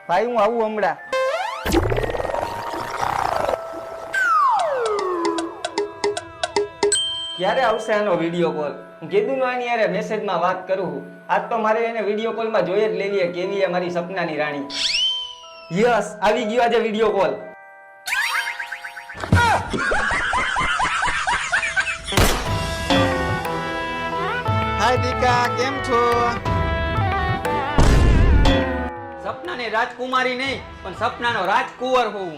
ભાઈ હું આવું હમણાં. ક્યારે આવશે આનો વિડીયો કોલ? હું કીધું ને આની યારે મેસેજમાં વાત કરું છું. આજ તો મારે એને વિડીયો કોલમાં જોઈ જ લેવી કેવી છે મારી સપનાની રાણી. યસ, આવી ગયો આજે વિડીયો કોલ. હાય દીકા, કેમ છો? સપનાની રાજકુમારી નહીં પણ સપનાનો રાજકુંવર હોઉં.